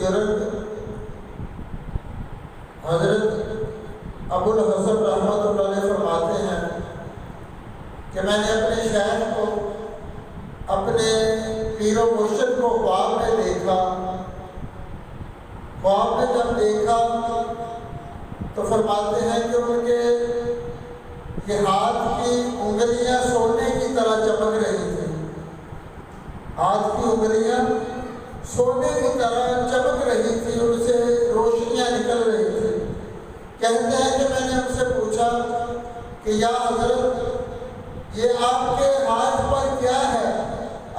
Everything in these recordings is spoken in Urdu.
بزرگ حضرت ابو الحسن رحمۃ اللہ علیہ فرماتے ہیں کہ میں نے اپنے شیخ کو، اپنے پیر و مرشد کو خواب میں دیکھا۔ خواب میں جب دیکھا تو فرماتے ہیں کہ ان کے یہ ہاتھ کی انگلیاں سونے کی طرح چمک رہی تھیں، ہاتھ کی انگلیاں سونے کی طرح چمک رہی تھی، ان سے روشنیاں نکل رہی تھی۔ کہتے ہیں کہ میں نے ان سے پوچھا کہ یا حضرت یہ آپ کے ہاتھ پر کیا ہے؟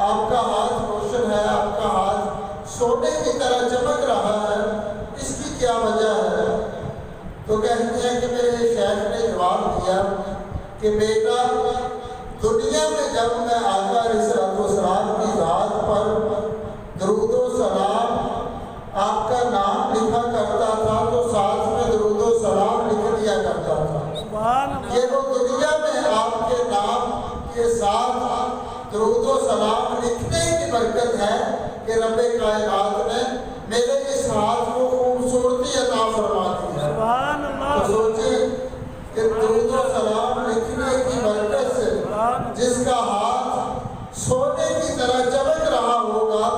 آپ کا ہاتھ روشن ہے، آپ کا ہاتھ سونے کی طرح چمک رہا ہے، اس کی کیا وجہ ہے؟ تو کہتے ہیں کہ میرے شیخ نے جواب دیا کہ بیٹا، دنیا میں جب میں آقا علیہ الصلوۃ والسلام کی ذات پر درود و سلام آپ کا نام لکھا کرتا تھا تو ساتھ میں درود و سلام لکھ دیا کرتا تھا۔ یہ وہ دنیا میں آپ کے نام کے ساتھ درود و سلام لکھنے کی برکت ہے کہ رب کائنات نے میرے اس ہاتھ کو خوبصورتی عطا فرما دی ہے۔ تو سوچیں کہ درود و سلام لکھنے کی برکت سے جس کا ہاتھ سونے کی طرح چمک رہا ہوگا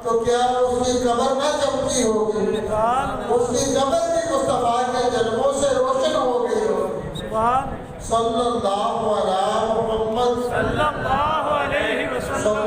تو کیا اس کی قبر نہ چمکی ہوگی؟ اس کی قبر بھی مصطفیٰ کے جنموں سے روشن ہو گئی ہوگی۔ صلی اللہ علیہ محمد صلی اللہ علیہ وسلم۔